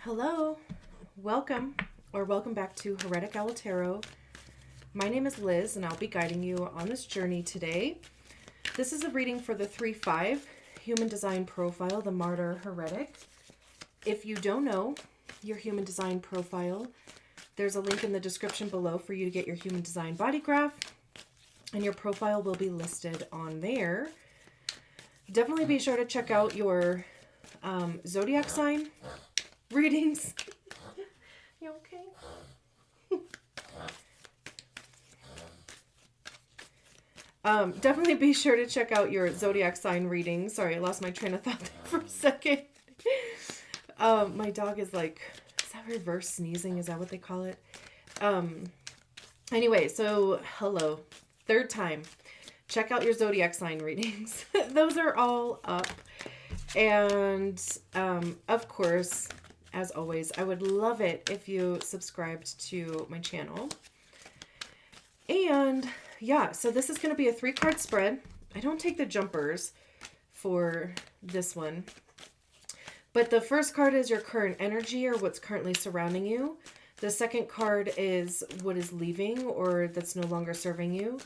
Hello, welcome back to Heretic Tarot. My name is Liz and I'll be guiding you on this journey today. This is a reading for the 3-5 human design profile, the Martyr Heretic. If you don't know your human design profile, there's a link in the description below for you to get your human design body graph, and your profile will be listed on there. Definitely be sure to check out your zodiac sign readings. You okay? Definitely be sure to check out your zodiac sign readings. Sorry, I lost my train of thought there for a second. My dog is like, is that reverse sneezing? Is that what they call it? Anyway, so hello. Third time. Check out your zodiac sign readings. Those are all up. And of course, as always, I would love it if you subscribed to my channel. And yeah, so this is going to be a 3-card spread. I don't take the jumpers for this one. But the first card is your current energy or what's currently surrounding you. The second card is what is leaving or that's no longer serving you.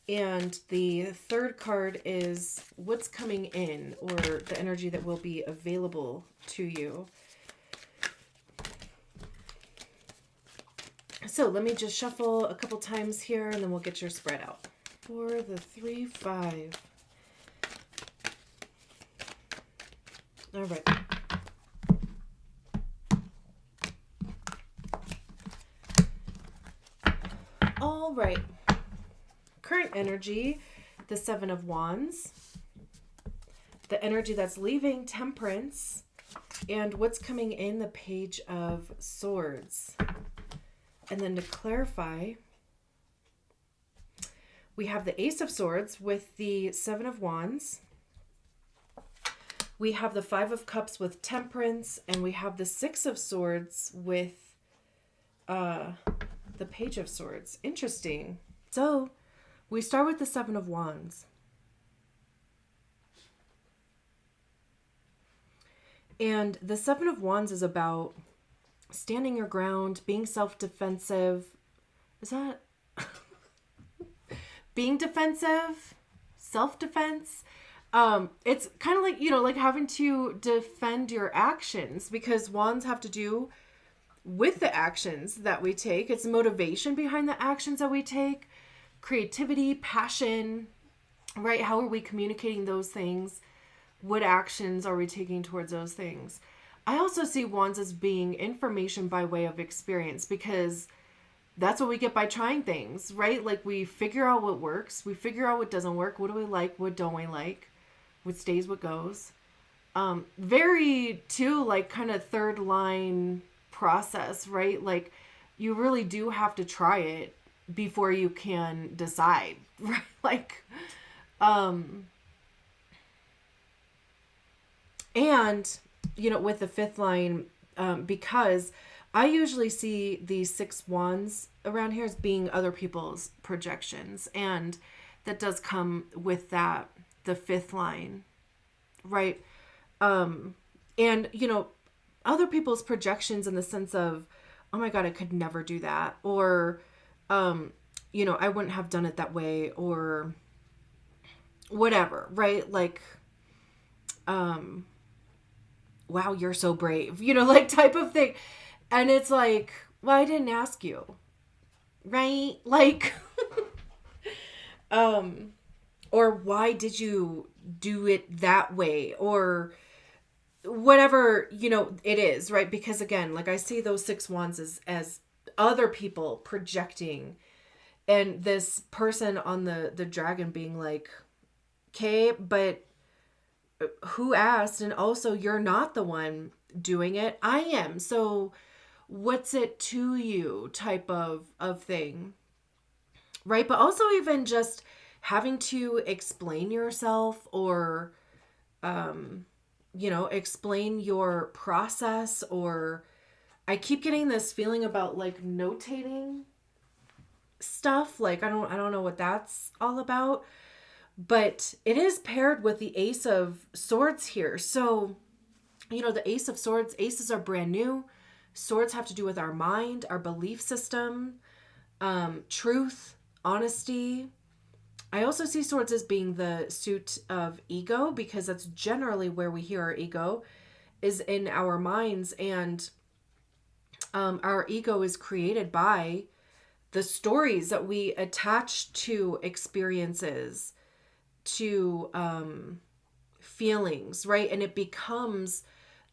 And the third card is what's coming in or the energy that will be available to you. So let me just shuffle a couple times here and then we'll get your spread out. For the 3-5. All right. All right. Current energy, the 7 of Wands. The energy that's leaving, Temperance. And what's coming in, the Page of Swords. And then to clarify, we have the Ace of Swords with the 7 of Wands. We have the 5 of Cups with Temperance. And we have the 6 of Swords with the Page of Swords. Interesting. So we start with the 7 of Wands. And the 7 of Wands is about standing your ground, being self-defensive. Is that being defensive? Self-defense? It's kind of like, like having to defend your actions because wands have to do with the actions that we take. It's motivation behind the actions that we take, creativity, passion, right? How are we communicating those things? What actions are we taking towards those things? I also see wands as being information by way of experience because that's what we get by trying things, right? Like we figure out what works. We figure out what doesn't work. What do we like? What don't we like? What stays, what goes. Very too like kind of third line process, right? Like you really do have to try it before you can decide, right? Like, and with the 5th line, because I usually see these 6 wands around here as being other people's projections. And that does come with that, the 5th line, right? And, other people's projections in the sense of, oh my God, I could never do that. Or, I wouldn't have done it that way or whatever, right? Like, wow, you're so brave, like type of thing. And it's like, well, I didn't ask you, right? Like, or why did you do it that way? Or whatever, it is, right? Because again, like I see those 6 wands as other people projecting and this person on the dragon being like, okay, but who asked? And also you're not the one doing it. I am. So what's it to you type of thing, right? But also even just having to explain yourself or, explain your process. Or I keep getting this feeling about like notating stuff. Like, I don't know what that's all about. But it is paired with the Ace of Swords here. So, the Ace of Swords, aces are brand new. Swords have to do with our mind, our belief system, truth, honesty. I also see swords as being the suit of ego, because that's generally where we hear our ego is in our minds. And our ego is created by the stories that we attach to experiences, to feelings, right? And it becomes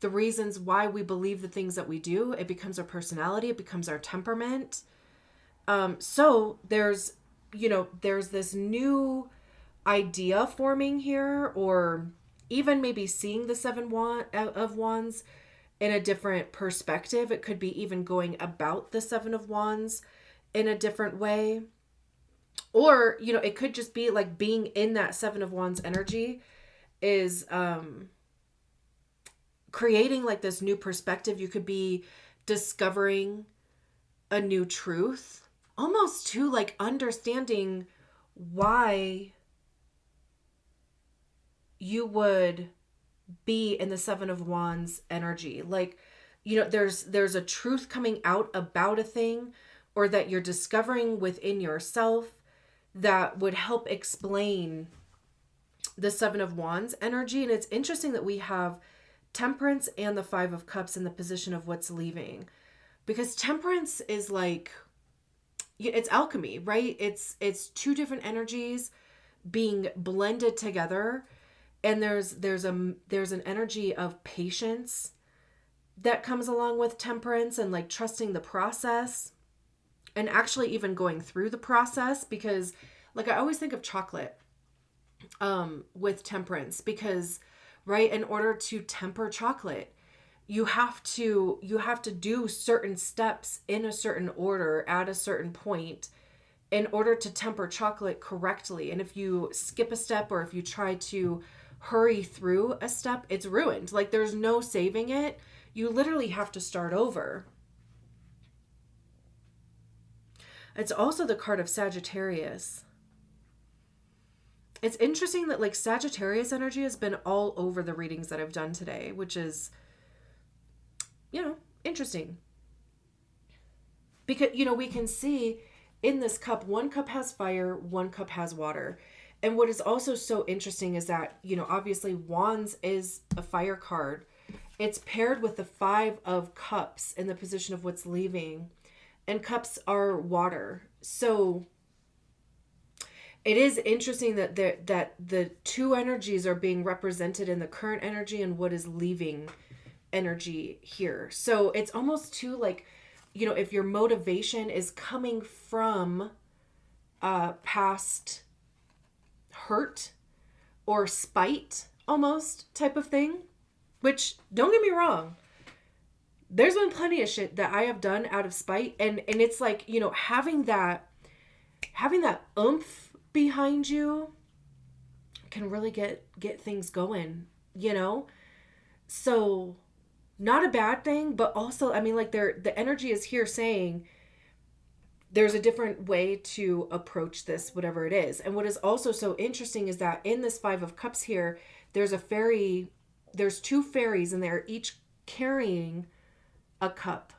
the reasons why we believe the things that we do. It becomes our personality. It becomes our temperament. So there's this new idea forming here, or even maybe seeing the of Wands in a different perspective. It could be even going about the Seven of Wands in a different way. Or, it could just be like being in that Seven of Wands energy is creating like this new perspective. You could be discovering a new truth, almost to like understanding why you would be in the Seven of Wands energy. Like, there's a truth coming out about a thing, or that you're discovering within yourself that would help explain the Seven of Wands energy. And it's interesting that we have Temperance and the Five of Cups in the position of what's leaving, because Temperance is like, it's alchemy, right? It's two different energies being blended together. And there's an energy of patience that comes along with Temperance, and like trusting the process, and actually even going through the process. Because like I always think of chocolate with Temperance, because right, in order to temper chocolate, you have to do certain steps in a certain order at a certain point in order to temper chocolate correctly. And if you skip a step, or if you try to hurry through a step, it's ruined. Like, there's no saving it. You literally have to start over. It's also the card of Sagittarius. It's interesting that like Sagittarius energy has been all over the readings that I've done today, which is, interesting. Because, we can see in this cup, one cup has fire, one cup has water. And what is also so interesting is that, obviously Wands is a fire card. It's paired with the Five of Cups in the position of what's leaving. And cups are water. So it is interesting that the two energies are being represented in the current energy and what is leaving energy here. So it's almost too like, if your motivation is coming from past hurt or spite almost type of thing, which, don't get me wrong, there's been plenty of shit that I have done out of spite, and it's like, having that oomph behind you can really get things going, so not a bad thing. But also, I mean, like, the energy is here saying there's a different way to approach this, whatever it is. And what is also so interesting is that in this Five of Cups here, there's two fairies, and they're each carrying a cup.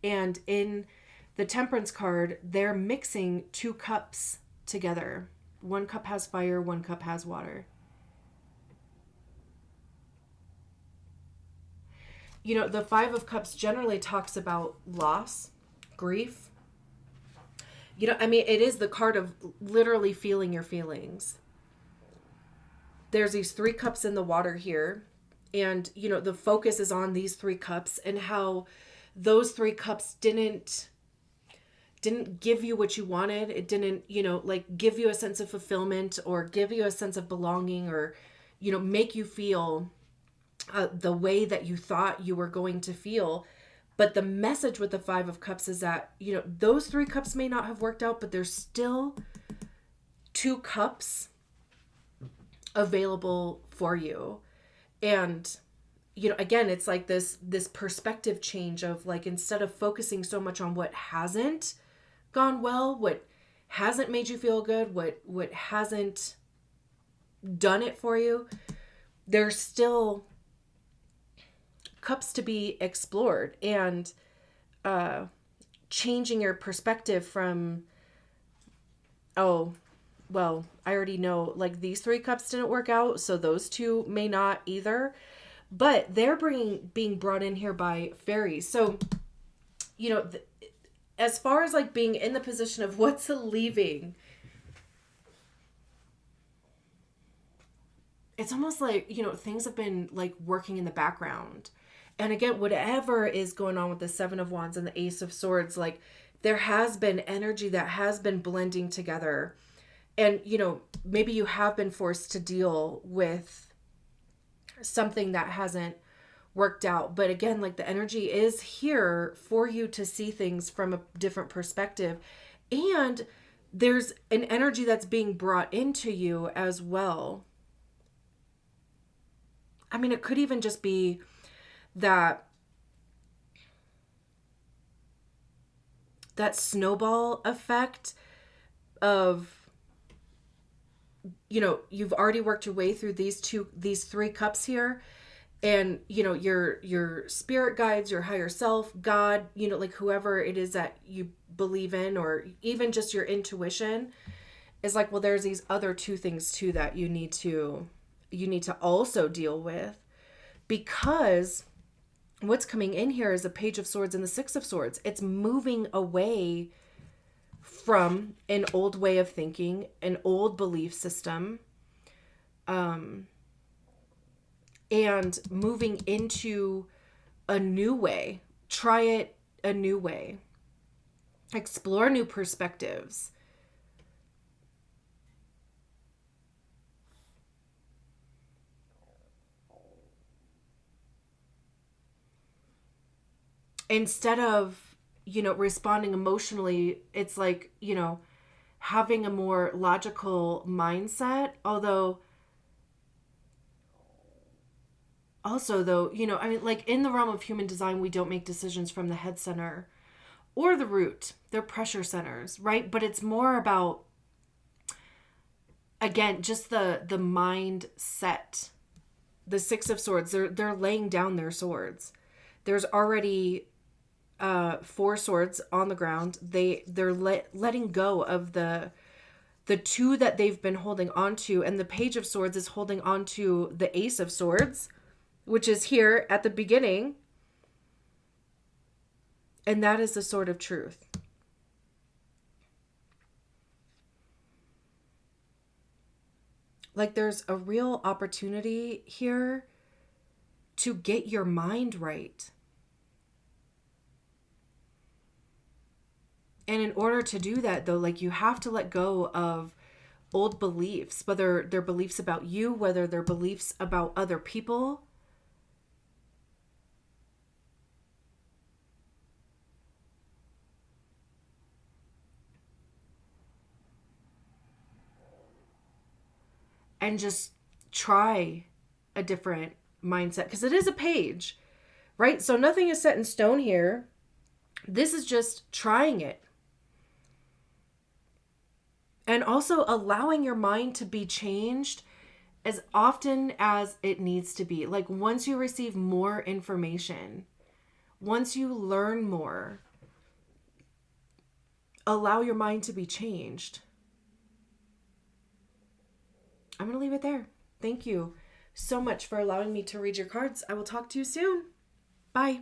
And in the Temperance card, they're mixing two cups together. One cup has fire, one cup has water. The Five of Cups generally talks about loss, grief. It is the card of literally feeling your feelings. There's these three cups in the water here. And, the focus is on these three cups, and how those three cups didn't give you what you wanted. It didn't, like give you a sense of fulfillment, or give you a sense of belonging, or, make you feel the way that you thought you were going to feel. But the message with the Five of Cups is that, those three cups may not have worked out, but there's still two cups available for you. And, again, it's like this perspective change of like, instead of focusing so much on what hasn't gone well, what hasn't made you feel good, what hasn't done it for you, there's still cups to be explored, and changing your perspective from, oh, well, I already know, like, these 3 cups didn't work out, so those 2 may not either. But they're being brought in here by fairies. So, as far as like being in the position of what's leaving, it's almost like, things have been like working in the background. And again, whatever is going on with the 7 of Wands and the Ace of Swords, like, there has been energy that has been blending together. And, maybe you have been forced to deal with something that hasn't worked out. But again, like, the energy is here for you to see things from a different perspective. And there's an energy that's being brought into you as well. I mean, it could even just be that snowball effect of, you've already worked your way through these 3 cups here, and your spirit guides, your higher self, God, like whoever it is that you believe in, or even just your intuition is like, well, there's these other 2 things too that you need to also deal with, because what's coming in here is a Page of Swords and the 6 of Swords. It's moving away from an old way of thinking, an old belief system, and moving into a new way. Try it a new way. Explore new perspectives. Instead of, responding emotionally, it's like, having a more logical mindset. Although, also though, I mean, like, in the realm of human design, we don't make decisions from the head center or the root. They're pressure centers, right? But it's more about, again, just the mindset. The 6 of Swords, they're laying down their swords. There's already 4 swords on the ground. They're letting go of the 2 that they've been holding on to, and the Page of Swords is holding on to the Ace of Swords, which is here at the beginning, and that is the Sword of Truth. Like, there's a real opportunity here to get your mind right. And in order to do that, though, like, you have to let go of old beliefs, whether they're beliefs about you, whether they're beliefs about other people. And just try a different mindset, because it is a page, right? So nothing is set in stone here. This is just trying it. And also allowing your mind to be changed as often as it needs to be. Like, once you receive more information, once you learn more, allow your mind to be changed. I'm going to leave it there. Thank you so much for allowing me to read your cards. I will talk to you soon. Bye.